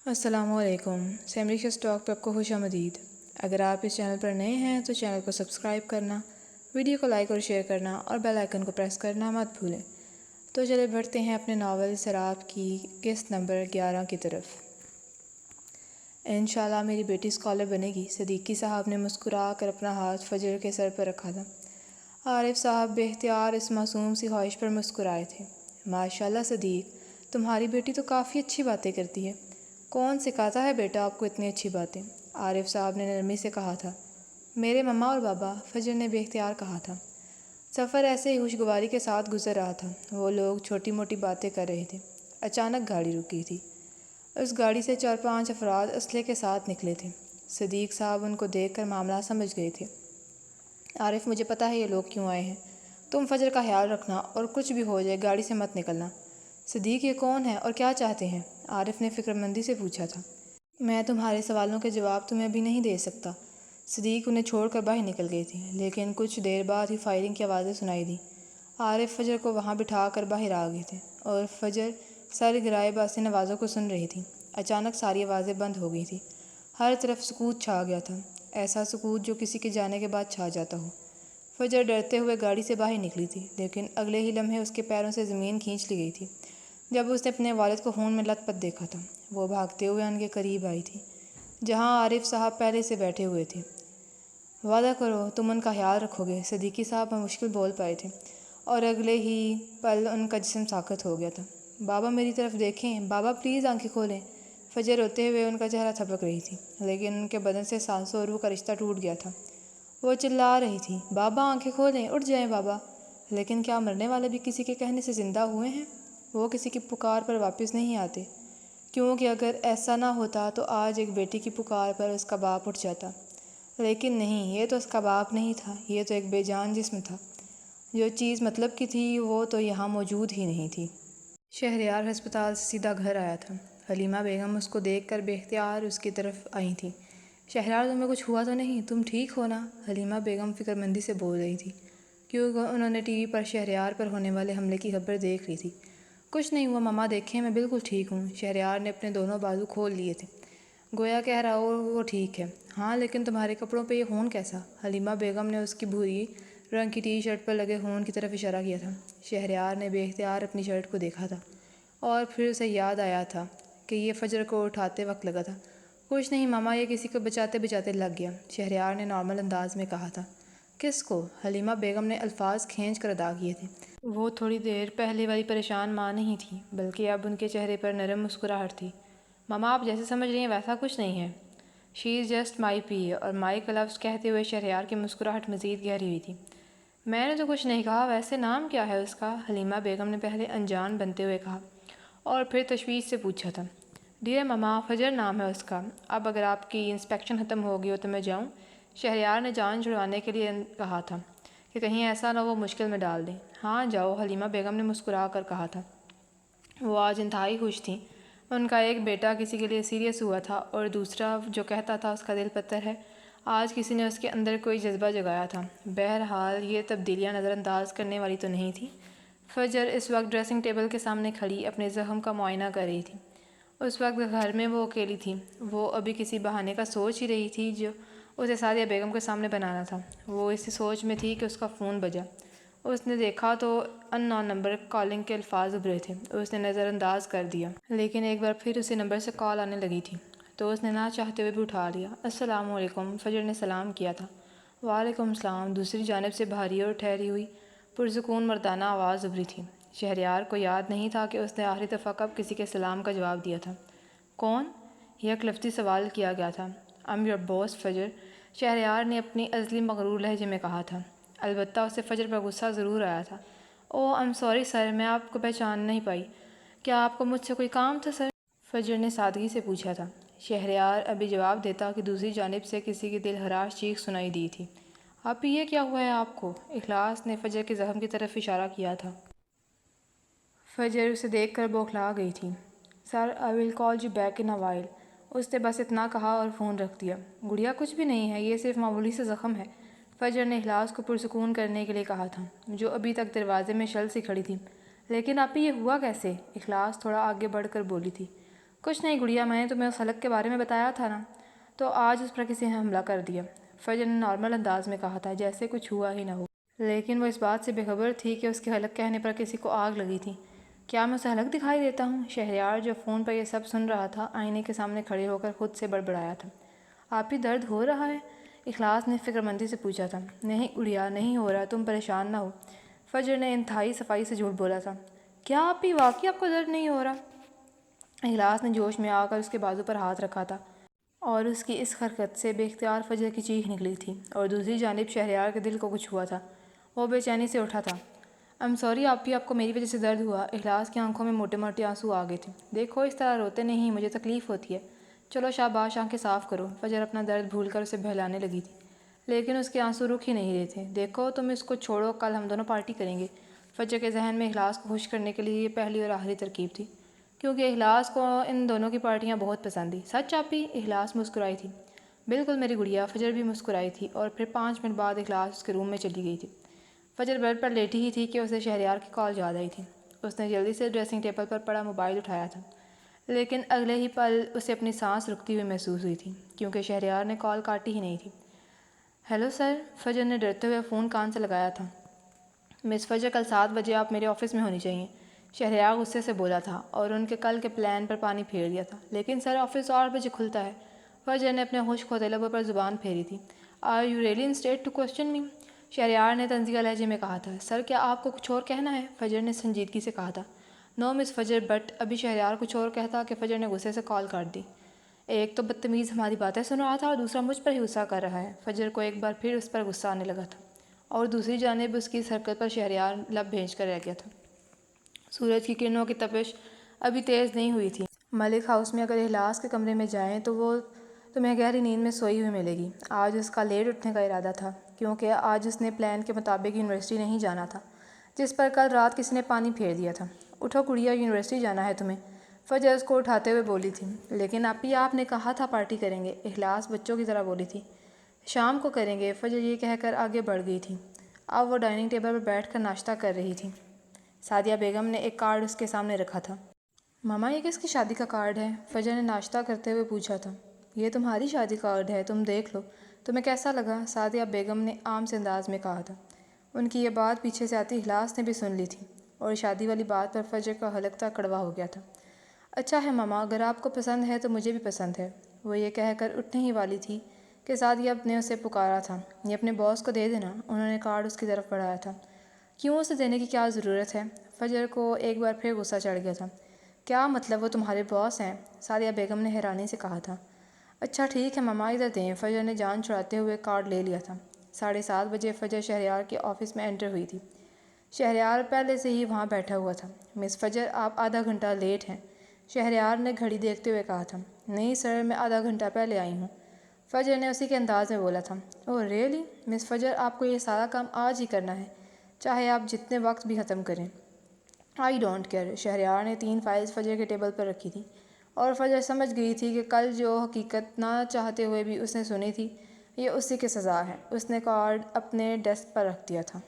السلام علیکم، سیمریشس ٹاک پہ آپ کو خوش آمدید۔ اگر آپ اس چینل پر نئے ہیں تو چینل کو سبسکرائب کرنا، ویڈیو کو لائک اور شیئر کرنا اور بیل آئیکن کو پریس کرنا مت بھولیں۔ تو چلے بڑھتے ہیں اپنے ناول سراب کی قسط نمبر 11 کی طرف۔ انشاءاللہ میری بیٹی اسکالر بنے گی، صدیقی صاحب نے مسکرا کر اپنا ہاتھ فجر کے سر پر رکھا تھا۔ عارف صاحب بے اختیار اس معصوم سی خواہش پر مسکرائے تھے۔ ماشاءاللہ صدیق، تمہاری بیٹی تو کافی اچھی باتیں کرتی ہے۔ کون سکھاتا ہے بیٹا آپ کو اتنی اچھی باتیں؟ عارف صاحب نے نرمی سے کہا تھا۔ میرے مما اور بابا، فجر نے بے اختیار کہا تھا۔ سفر ایسے ہی خوشگواری کے ساتھ گزر رہا تھا۔ وہ لوگ چھوٹی موٹی باتیں کر رہے تھے۔ اچانک گاڑی رکی تھی۔ اس گاڑی سے 4-5 افراد اسلحے کے ساتھ نکلے تھے۔ صدیق صاحب ان کو دیکھ کر معاملہ سمجھ گئے تھے۔ عارف، مجھے پتہ ہے یہ لوگ کیوں آئے ہیں۔ تم فجر کا خیال رکھنا اور کچھ بھی ہو جائے گاڑی سے مت نکلنا۔ صدیق، یہ کون ہے اور کیا چاہتے ہیں؟ عارف نے فکرمندی سے پوچھا تھا۔ میں تمہارے سوالوں کے جواب تمہیں ابھی نہیں دے سکتا۔ صدیق انہیں چھوڑ کر باہر نکل گئی تھی، لیکن کچھ دیر بعد ہی فائرنگ کی آوازیں سنائی دیں۔ عارف فجر کو وہاں بٹھا کر باہر آ گئے تھے اور فجر سر گرائے باسن آوازوں کو سن رہی تھی۔ اچانک ساری آوازیں بند ہو گئی تھیں۔ ہر طرف سکوت چھا گیا تھا، ایسا سکوت جو کسی کے جانے کے بعد چھا جاتا ہو۔ فجر ڈرتے ہوئے گاڑی سے باہر نکلی تھی، لیکن اگلے ہی لمحے اس کے پیروں سے زمین کھینچ لی گئی تھی جب اس نے اپنے والد کو خون میں لت پت دیکھا تھا۔ وہ بھاگتے ہوئے ان کے قریب آئی تھی، جہاں عارف صاحب پہلے سے بیٹھے ہوئے تھے۔ وعدہ کرو تم ان کا خیال رکھو گے، صدیقی صاحب بمشکل بول پائے تھے، اور اگلے ہی پل ان کا جسم ساکت ہو گیا تھا۔ بابا میری طرف دیکھیں، بابا پلیز آنکھیں کھولیں۔ فجر روتے ہوئے ان کا چہرہ تھپک رہی تھی، لیکن ان کے بدن سے سانسوں اور روح کا رشتہ ٹوٹ گیا تھا۔ وہ چلا رہی تھی، بابا آنکھیں کھولیں، اٹھ جائیں بابا۔ لیکن کیا مرنے والے بھی کسی کے کہنے سے زندہ ہوئے ہیں؟ وہ کسی کی پکار پر واپس نہیں آتے، کیونکہ اگر ایسا نہ ہوتا تو آج ایک بیٹی کی پکار پر اس کا باپ اٹھ جاتا۔ لیکن نہیں، یہ تو اس کا باپ نہیں تھا، یہ تو ایک بے جان جسم تھا۔ جو چیز مطلب کی تھی وہ تو یہاں موجود ہی نہیں تھی۔ شہریار ہسپتال سے سیدھا گھر آیا تھا۔ حلیمہ بیگم اس کو دیکھ کر بے اختیار اس کی طرف آئی تھیں۔ شہریار، تمہیں کچھ ہوا تو نہیں؟ تم ٹھیک ہو نا؟ حلیمہ بیگم فکرمندی سے بول رہی تھی، کیونکہ انہوں نے ٹی وی پر شہریار پر ہونے والے حملے کی خبر دیکھ لی تھی۔ کچھ نہیں ہوا مما، دیکھیں میں بالکل ٹھیک ہوں۔ شہریار نے اپنے دونوں بازو کھول لیے تھے، گویا کہہ رہا ہو وہ ٹھیک ہے۔ ہاں، لیکن تمہارے کپڑوں پہ یہ خون کیسا؟ حلیمہ بیگم نے اس کی بھوری رنگ کی ٹی شرٹ پر لگے خون کی طرف اشارہ کیا تھا۔ شہریار نے بے اختیار اپنی شرٹ کو دیکھا تھا اور پھر اسے یاد آیا تھا کہ یہ فجر کو اٹھاتے وقت لگا تھا۔ کچھ نہیں ماما، یہ کسی کو بچاتے بچاتے لگ گیا، شہریار نے نارمل انداز میں کہا تھا۔ کس کو؟ حلیمہ بیگم نے الفاظ کھینچ کر ادا کیے تھے۔ وہ تھوڑی دیر پہلے والی پریشان ماں نہیں تھی، بلکہ اب ان کے چہرے پر نرم مسکراہٹ تھی۔ ماما، آپ جیسے سمجھ رہی ہیں ویسا کچھ نہیں ہے۔ شی از جسٹ مائی پی، اور مائی کا لفظ کہتے ہوئے شہریار کی مسکراہٹ مزید گہری ہوئی تھی۔ میں نے تو کچھ نہیں کہا، ویسے نام کیا ہے اس کا؟ حلیمہ بیگم نے پہلے انجان بنتے ہوئے کہا اور پھر تشویش سے پوچھا تھا۔ ڈیئر مما، فجر نام ہے اس کا۔ اب اگر آپ کی انسپیکشن ختم ہو گئی ہو تو میں جاؤں؟ شہریار نے جان چھڑوانے کے لیے کہا تھا کہ کہیں ایسا نہ وہ مشکل میں ڈال دیں۔ ہاں جاؤ، حلیمہ بیگم نے مسکرا کر کہا تھا۔ وہ آج انتہائی خوش تھیں۔ ان کا ایک بیٹا کسی کے لیے سیریس ہوا تھا اور دوسرا جو کہتا تھا اس کا دل پتھر ہے، آج کسی نے اس کے اندر کوئی جذبہ جگایا تھا۔ بہرحال یہ تبدیلیاں نظر انداز کرنے والی تو نہیں تھیں۔ فجر اس وقت ڈریسنگ ٹیبل کے سامنے کھڑی اپنے زخم کا معائنہ کر رہی تھی۔ اس وقت گھر میں وہ اکیلی تھی۔ وہ ابھی کسی بہانے کا سوچ ہی رہی تھی جو اسے سعدیہ بیگم کے سامنے بنانا تھا۔ وہ اسی سوچ میں تھی کہ اس کا فون بجا۔ اس نے دیکھا تو ان نون نمبر کالنگ کے الفاظ ابھرے تھے۔ اس نے نظر انداز کر دیا، لیکن ایک بار پھر اسی نمبر سے کال آنے لگی تھی تو اس نے نہ چاہتے ہوئے بھی اٹھا لیا۔ السلام علیکم، فجر نے سلام کیا تھا۔ وعلیکم السلام، دوسری جانب سے بھاری اور ٹھہری ہوئی پرسکون مردانہ آواز ابھری تھی۔ شہریار کو یاد نہیں تھا کہ اس نے آخری دفعہ کب کسی کے سلام کا جواب دیا تھا۔ کون؟ یک لفظی سوال کیا گیا تھا۔ I'm your boss فجر، شہریار نے اپنی ازلی مغرور لہجے میں کہا تھا۔ البتہ اسے فجر پر غصہ ضرور آیا تھا۔ اوہ I'm sorry سر، میں آپ کو پہچان نہیں پائی۔ کیا آپ کو مجھ سے کوئی کام تھا سر؟ فجر نے سادگی سے پوچھا تھا۔ شہریار ابھی جواب دیتا کہ دوسری جانب سے کسی کی دل ہراش چیخ سنائی دی تھی۔ اب یہ کیا ہوا ہے آپ کو؟ اخلاص نے فجر کے زخم کی طرف اشارہ کیا تھا۔ فجر اسے دیکھ کر بوکھلا گئی تھی۔ سر I will call you back in a while، اس نے بس اتنا کہا اور فون رکھ دیا۔ گڑیا کچھ بھی نہیں ہے، یہ صرف معمولی سے زخم ہے، فجر نے اخلاص کو پرسکون کرنے کے لیے کہا تھا، جو ابھی تک دروازے میں شل سی کھڑی تھی۔ لیکن آپ یہ ہوا کیسے؟ اخلاص تھوڑا آگے بڑھ کر بولی تھی۔ کچھ نہیں گڑیا، میں نے تمہیں اس حلق کے بارے میں بتایا تھا نا، تو آج اس پر کسی نے حملہ کر دیا۔ فجر نے نارمل انداز میں کہا تھا، جیسے کچھ ہوا ہی نہ ہو، لیکن وہ اس بات سے بے خبر تھی کہ اس کے حلق کہنے پر کسی کو آگ لگی تھی۔ کیا میں اسے حلق دکھائی دیتا ہوں؟ شہریار جو فون پر یہ سب سن رہا تھا، آئینے کے سامنے کھڑے ہو کر خود سے بڑبڑایا تھا۔ آپ ہی درد ہو رہا ہے؟ اخلاص نے فکرمندی سے پوچھا تھا۔ نہیں گڑیا، نہیں ہو رہا، تم پریشان نہ ہو، فجر نے انتہائی صفائی سے جھوٹ بولا تھا۔ کیا آپ ہی واقعی آپ کو درد نہیں ہو رہا؟ اخلاص نے جوش میں آ کر اس کے بازو پر ہاتھ رکھا تھا اور اس کی اس حرکت سے بے اختیار فجر کی چیخ نکلی تھی، اور دوسری جانب شہریار کے دل کو کچھ ہوا تھا۔ وہ بے چینی سے اٹھا تھا۔ سوری آپ ہی، آپ کو میری وجہ سے درد ہوا۔ اخلاص کی آنکھوں میں موٹے موٹے آنسو آ گئے تھے۔ دیکھو اس طرح روتے نہیں، مجھے تکلیف ہوتی ہے۔ چلو شاباش، آنکھیں صاف کرو۔ فجر اپنا درد بھول کر اسے بہلانے لگی تھی، لیکن اس کے آنسو رک ہی نہیں رہے تھے۔ دیکھو تم اس کو چھوڑو، کل ہم دونوں پارٹی کریں گے۔ فجر کے ذہن میں اخلاص کو خوش کرنے کے لیے یہ پہلی اور آخری ترکیب تھی، کیونکہ اخلاص کو ان دونوں کی پارٹیاں بہت پسند تھیں۔ سچ آپ ہی؟ اخلاص مسکرائی تھی۔ بالکل میری گڑیا، فجر بھی مسکرائی تھی، اور پھر 5 منٹ بعد اخلاص اس کے روم میں چلی گئی تھی۔ فجر بیڈ پر لیٹی ہی تھی کہ اسے شہریار کی کال یاد آئی تھی۔ اس نے جلدی سے ڈریسنگ ٹیبل پر پڑا موبائل اٹھایا تھا، لیکن اگلے ہی پل اسے اپنی سانس رکتی ہوئی محسوس ہوئی تھی، کیونکہ شہریار نے کال کاٹی ہی نہیں تھی۔ ہیلو سر، فجر نے ڈرتے ہوئے فون کان سے لگایا تھا۔ مس فجر، کل 7 بجے آپ میرے آفس میں ہونی چاہیے، شہریار غصے سے بولا تھا، اور ان کے کل کے پلان پر پانی پھیر دیا تھا۔ لیکن سر، آفس 8 بجے کھلتا ہے۔ فجر نے اپنے خشک ہوتے لبوں پر زبان پھیری تھی۔ Are you really in state to question me? Shahryar نے طنزیہ لہجے میں کہا تھا۔ سر، کیا آپ کو کچھ اور کہنا ہے؟ فجر نے سنجیدگی سے کہا تھا۔ نو مس فجر، بٹ ابھی شہریار کچھ اور کہتا کہ فجر نے غصے سے کال کاٹ دی۔ ایک تو بدتمیز ہماری باتیں سن رہا تھا، اور دوسرا مجھ پر ہی غصہ کر رہا ہے۔ فجر کو ایک بار پھر اس پر غصہ آنے لگا تھا، اور دوسری جانب اس کی اس حرکت پر شہریار لب بھیج کر رہ گیا تھا۔ سورج کی کرنوں کی تپش ابھی تیز نہیں ہوئی تھی۔ ملک ہاؤس میں اگر اخلاص کے کمرے میں جائیں تو وہ تمہیں گہری نیند میں سوئی ہوئی ملے گی۔ آج اس کا لیٹ اٹھنے کا ارادہ تھا، کیونکہ آج اس نے پلان کے مطابق یونیورسٹی نہیں جانا تھا، جس پر کل رات کسی نے پانی پھیر دیا تھا۔ اٹھو گڑیا، یونیورسٹی جانا ہے تمہیں، فجر اس کو اٹھاتے ہوئے بولی تھی۔ لیکن اپی، آپ نے کہا تھا پارٹی کریں گے، اخلاص بچوں کی طرح بولی تھی۔ شام کو کریں گے، فجر یہ کہہ کر آگے بڑھ گئی تھی۔ اب وہ ڈائننگ ٹیبل پر بیٹھ کر ناشتہ کر رہی تھی۔ سعدیہ بیگم نے ایک کارڈ اس کے سامنے رکھا تھا۔ ماما، یہ کس کی شادی کا کارڈ ہے؟ فجر نے ناشتہ کرتے ہوئے پوچھا تھا۔ یہ تمہاری شادی کا کارڈ ہے، تم دیکھ لو، تمہیں کیسا لگا؟ سعدیہ بیگم نے عام سے انداز میں کہا تھا۔ ان کی یہ بات پیچھے سے آتی اخلاص نے بھی سن لی تھی، اور شادی والی بات پر فجر کا حلق کڑوا ہو گیا تھا۔ اچھا ہے ماما، اگر آپ کو پسند ہے تو مجھے بھی پسند ہے۔ وہ یہ کہہ کر اٹھنے ہی والی تھی کہ سعدیہ نے اسے پکارا تھا۔ یہ اپنے باس کو دے دینا۔ انہوں نے کارڈ اس کی طرف بڑھایا تھا۔ کیوں، اسے دینے کی کیا ضرورت ہے؟ فجر کو ایک بار پھر غصہ چڑھ گیا تھا۔ کیا مطلب، وہ تمہارے باس ہیں؟ سعدیہ بیگم نے حیرانی سے کہا تھا۔ اچھا ٹھیک ہے ماما، ادھر دیں۔ فجر نے جان چھڑاتے ہوئے کارڈ لے لیا تھا۔ 7:30 بجے فجر شہریار کے آفس میں انٹر ہوئی تھی۔ شہریار پہلے سے ہی وہاں بیٹھا ہوا تھا۔ مس فجر، آپ آدھا گھنٹہ لیٹ ہیں، شہریار نے گھڑی دیکھتے ہوئے کہا تھا۔ نہیں سر، میں آدھا گھنٹہ پہلے آئی ہوں، فجر نے اسی کے انداز میں بولا تھا۔ اوہ ریئلی؟ مس فجر، آپ کو یہ سارا کام آج ہی کرنا ہے، چاہے آپ جتنے وقت بھی ختم کریں۔ I don't care. شہریار نے 3 فائلز فجر کے ٹیبل پر رکھی تھیں، اور فجر سمجھ گئی تھی کہ کل جو حقیقت نہ چاہتے ہوئے بھی اس نے سنی تھی، یہ اسی کی سزا ہے۔ اس نے کارڈ اپنے ڈیسک پر رکھ دیا تھا۔